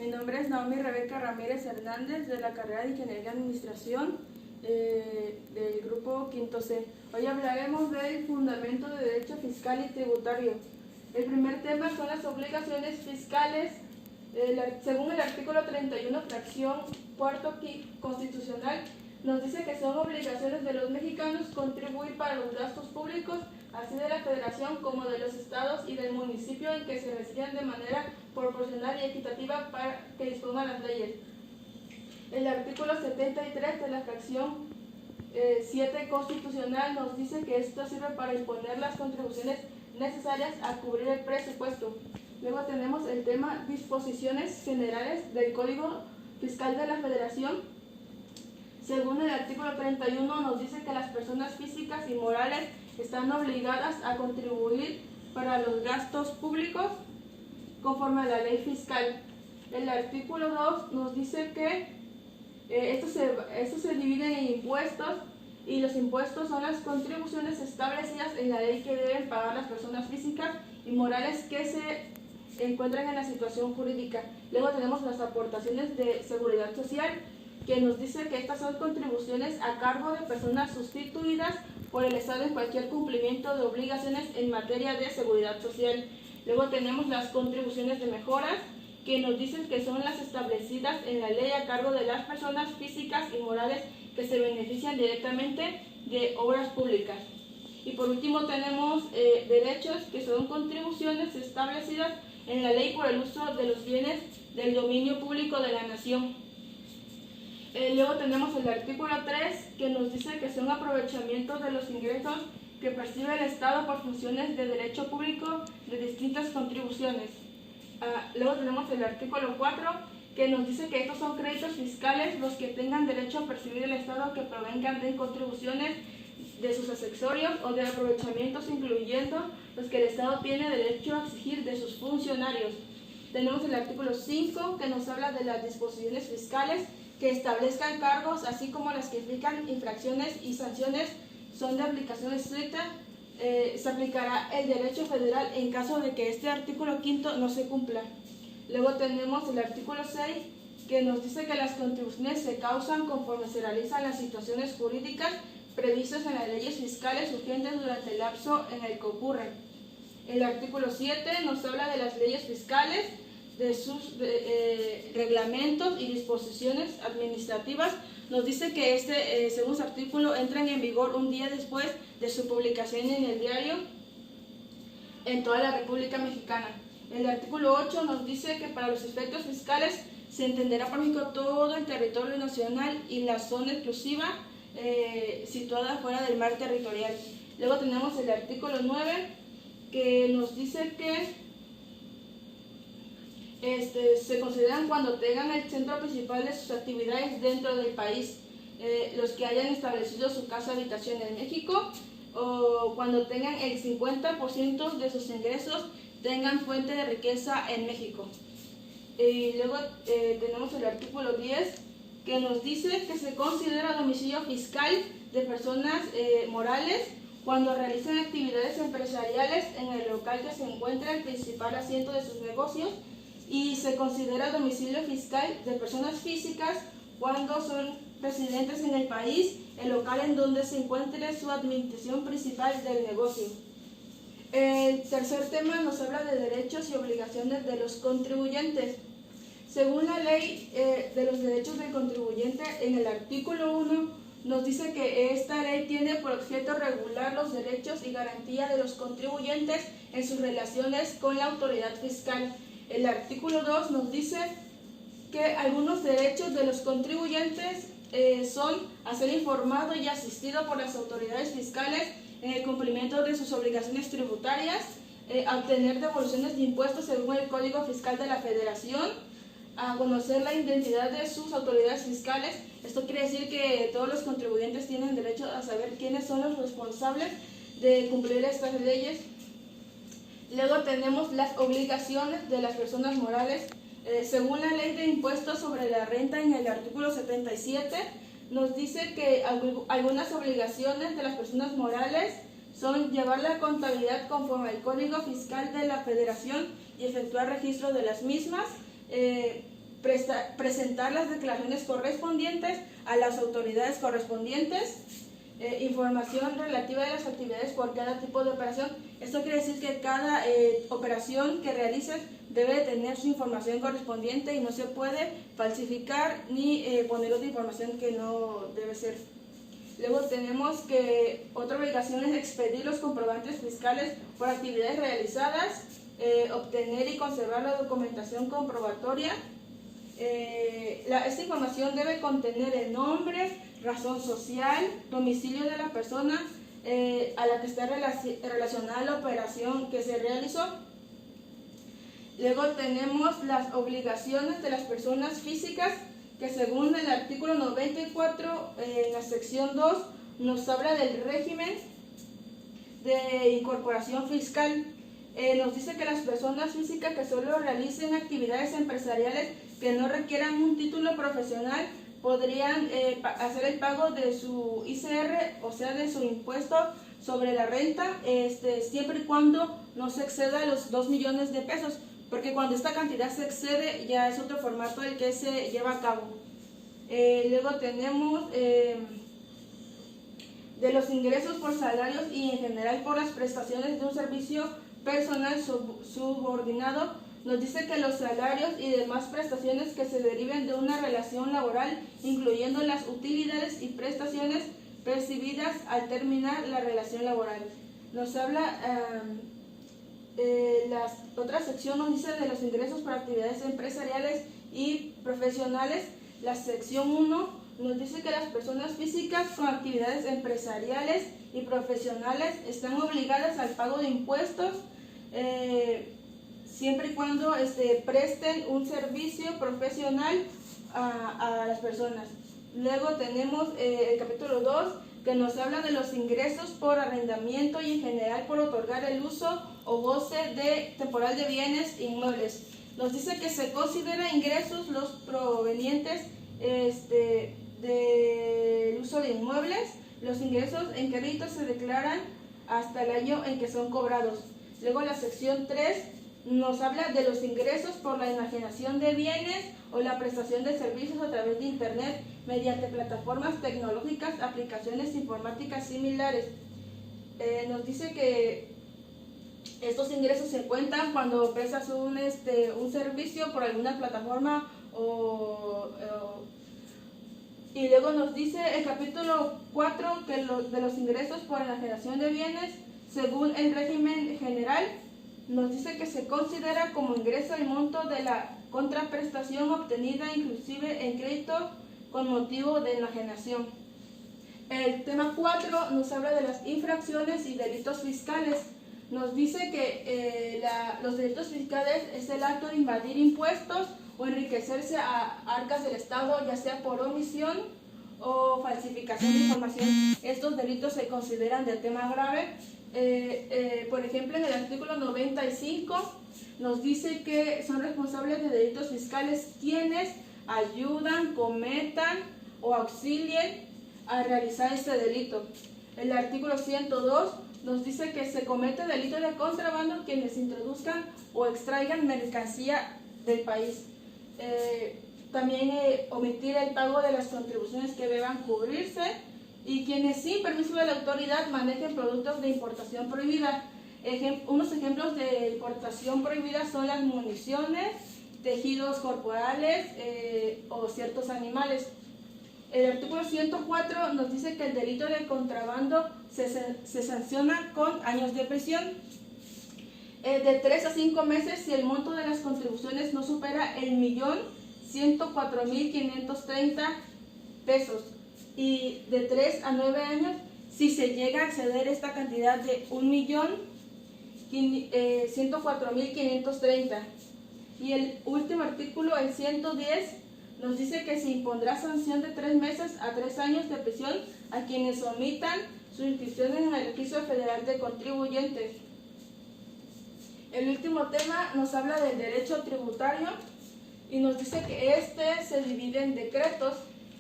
Mi nombre es Naomi Rebeca Ramírez Hernández, de la carrera de Ingeniería de Administración del grupo Quinto C. Hoy hablaremos del fundamento de derecho fiscal y tributario. El primer tema son las obligaciones fiscales. Según el artículo 31, fracción cuarto constitucional, nos dice que son obligaciones de los mexicanos contribuir para los gastos públicos, así de la Federación como de los estados y del municipio en que se residan de manera proporcional y equitativa para que dispongan las leyes. El artículo 73 de la fracción 7 constitucional nos dice que esto sirve para imponer las contribuciones necesarias a cubrir el presupuesto. Luego tenemos el tema disposiciones generales del Código Fiscal de la Federación. Según el artículo 31 nos dice que las personas físicas y morales están obligadas a contribuir para los gastos públicos conforme a la ley fiscal. El artículo 2 nos dice que esto se divide en impuestos, y los impuestos son las contribuciones establecidas en la ley que deben pagar las personas físicas y morales que se encuentran en la situación jurídica. Luego tenemos las aportaciones de seguridad social, que nos dice que estas son contribuciones a cargo de personas sustituidas por el Estado en cualquier cumplimiento de obligaciones en materia de seguridad social. Luego tenemos las contribuciones de mejoras, que nos dicen que son las establecidas en la ley a cargo de las personas físicas y morales que se benefician directamente de obras públicas. Y por último tenemos derechos, que son contribuciones establecidas en la ley por el uso de los bienes del dominio público de la nación. Luego tenemos el artículo 3, que nos dice que son aprovechamientos de los ingresos que percibe el Estado por funciones de derecho público de distintas contribuciones. Luego tenemos el artículo 4, que nos dice que estos son créditos fiscales los que tengan derecho a percibir el Estado que provengan de contribuciones de sus accesorios o de aprovechamientos, incluyendo los que el Estado tiene derecho a exigir de sus funcionarios. Tenemos el artículo 5, que nos habla de las disposiciones fiscales que establezcan cargos, así como las que implican infracciones y sanciones son de aplicación estricta. Se aplicará el derecho federal en caso de que este artículo 5 no se cumpla. Luego tenemos el artículo 6, que nos dice que las contribuciones se causan conforme se realizan las situaciones jurídicas previstas en las leyes fiscales urgentes durante el lapso en el que ocurren. El artículo 7 nos habla de las leyes fiscales, de sus reglamentos y disposiciones administrativas. Nos dice que según su artículo, entran en vigor un día después de su publicación en el diario en toda la República Mexicana. El artículo 8 nos dice que para los efectos fiscales se entenderá por México todo el territorio nacional y la zona exclusiva situada fuera del mar territorial. Luego tenemos el artículo 9, que nos dice que se consideran cuando tengan el centro principal de sus actividades dentro del país, los que hayan establecido su casa habitación en México, o cuando tengan el 50% de sus ingresos tengan fuente de riqueza en México. Y luego tenemos el artículo 10, que nos dice que se considera domicilio fiscal de personas morales cuando realicen actividades empresariales en el local que se encuentra el principal asiento de sus negocios, y se considera domicilio fiscal de personas físicas cuando son residentes en el país, el local en donde se encuentre su administración principal del negocio. El tercer tema nos habla de derechos y obligaciones de los contribuyentes. Según la ley de los derechos del contribuyente, en el artículo 1 nos dice que esta ley tiene por objeto regular los derechos y garantías de los contribuyentes en sus relaciones con la autoridad fiscal. El artículo 2 nos dice que algunos derechos de los contribuyentes son a ser informado y asistido por las autoridades fiscales en el cumplimiento de sus obligaciones tributarias, a obtener devoluciones de impuestos según el Código Fiscal de la Federación, a conocer la identidad de sus autoridades fiscales. Esto quiere decir que todos los contribuyentes tienen derecho a saber quiénes son los responsables de cumplir estas leyes. Luego tenemos las obligaciones de las personas morales. Según la ley de impuestos sobre la renta, en el artículo 77, nos dice que algunas obligaciones de las personas morales son llevar la contabilidad conforme al Código Fiscal de la Federación y efectuar registro de las mismas, presentar las declaraciones correspondientes a las autoridades correspondientes, información relativa a las actividades por cada tipo de operación. Esto quiere decir que cada operación que realices debe tener su información correspondiente y no se puede falsificar ni poner otra información que no debe ser. Luego tenemos que otra obligación es expedir los comprobantes fiscales por actividades realizadas, obtener y conservar la documentación comprobatoria. Esta información debe contener el nombre, razón social, domicilio de la persona a la que está relacionada la operación que se realizó. Luego tenemos las obligaciones de las personas físicas, que según el artículo 94, en la sección 2, nos habla del régimen de incorporación fiscal. Nos dice que las personas físicas que solo realicen actividades empresariales que no requieran un título profesional podrían hacer el pago de su ICR, o sea, de su impuesto sobre la renta, siempre y cuando no se exceda los 2 millones de pesos, porque cuando esta cantidad se excede ya es otro formato el que se lleva a cabo. Luego tenemos de los ingresos por salarios y en general por las prestaciones de un servicio personal subordinado. Nos dice que los salarios y demás prestaciones que se deriven de una relación laboral, incluyendo las utilidades y prestaciones percibidas al terminar la relación laboral. Nos habla, la otra sección nos dice de los ingresos por actividades empresariales y profesionales. La sección 1 nos dice que las personas físicas con actividades empresariales y profesionales están obligadas al pago de impuestos, siempre y cuando presten un servicio profesional a las personas. Luego tenemos el capítulo 2, que nos habla de los ingresos por arrendamiento y en general por otorgar el uso o goce temporal de bienes inmuebles. Nos dice que se considera ingresos los provenientes del uso de inmuebles. Los ingresos en crédito se declaran hasta el año en que son cobrados. Luego la sección 3 nos habla de los ingresos por la enajenación de bienes o la prestación de servicios a través de Internet mediante plataformas tecnológicas, aplicaciones informáticas similares. Nos dice que estos ingresos se cuentan cuando prestas un servicio por alguna plataforma y luego nos dice el capítulo 4 que de los ingresos por enajenación de bienes, según el régimen general, nos dice que se considera como ingreso el monto de la contraprestación obtenida inclusive en crédito con motivo de enajenación. El tema 4 nos habla de las infracciones y delitos fiscales. Nos dice que los delitos fiscales es el acto de invadir impuestos o enriquecerse a arcas del Estado, ya sea por omisión o falsificación de información. Estos delitos se consideran de tema grave. Por ejemplo, en el artículo 95 nos dice que son responsables de delitos fiscales quienes ayudan, cometan o auxilien a realizar este delito. El artículo 102 nos dice que se comete delito de contrabando quienes introduzcan o extraigan mercancía del país. También omitir el pago de las contribuciones que deban cubrirse, y quienes sin permiso de la autoridad manejen productos de importación prohibida. Unos ejemplos de importación prohibida son las municiones, tejidos corporales o ciertos animales. El artículo 104 nos dice que el delito de contrabando se sanciona con años de prisión, de 3 a 5 meses si el monto de las contribuciones no supera el 1.104.530 pesos, y de 3 a 9 años si se llega a exceder esta cantidad de 1.104.530. Y el último artículo, el 110, nos dice que se impondrá sanción de 3 meses a 3 años de prisión a quienes omitan su inscripción en el Registro Federal de Contribuyentes. El último tema nos habla del derecho tributario y nos dice que se divide en decretos,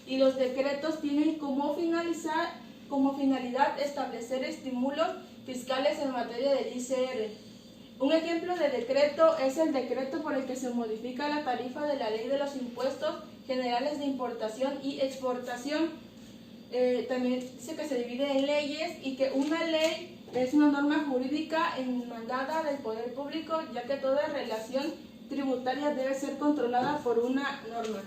y los decretos tienen como finalidad establecer estímulos fiscales en materia del ICR. Un ejemplo de decreto es el decreto por el que se modifica la tarifa de la Ley de los Impuestos Generales de Importación y Exportación. También dice que se divide en leyes y que una ley es una norma jurídica emanada del poder público, ya que toda relación tributaria debe ser controlada por una norma.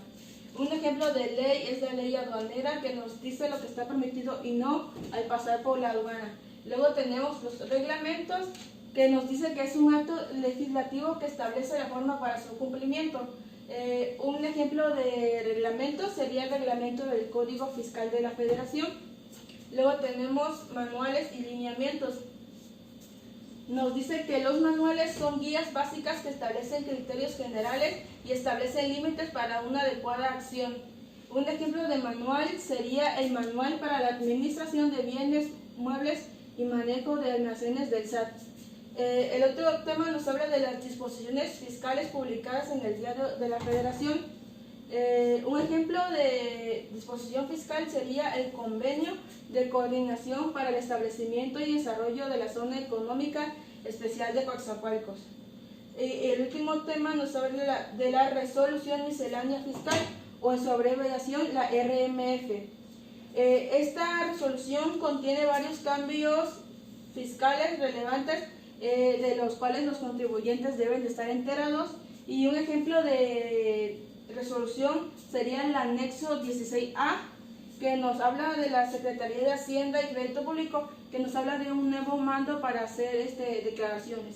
Un ejemplo de ley es la ley aduanera, que nos dice lo que está permitido y no al pasar por la aduana. Luego tenemos los reglamentos, que nos dice que es un acto legislativo que establece la forma para su cumplimiento. Un ejemplo de reglamento sería el reglamento del Código Fiscal de la Federación. Luego tenemos manuales y lineamientos. Nos dice que los manuales son guías básicas que establecen criterios generales y establecen límites para una adecuada acción. Un ejemplo de manual sería el Manual para la Administración de Bienes Muebles y Manejo de Almacenes del SAT. El otro tema nos habla de las disposiciones fiscales publicadas en el Diario de la Federación. Un ejemplo de disposición fiscal sería el Convenio de Coordinación para el Establecimiento y Desarrollo de la Zona Económica Especial de Coatzacoalcos. El último tema nos habla de la Resolución Miscelánea Fiscal, o en su abreviación la RMF. Esta resolución contiene varios cambios fiscales relevantes de los cuales los contribuyentes deben de estar enterados, y un ejemplo de resolución sería el anexo 16A, que nos habla de la Secretaría de Hacienda y Crédito Público, que nos habla de un nuevo mando para hacer declaraciones.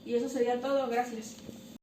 Y eso sería todo, gracias.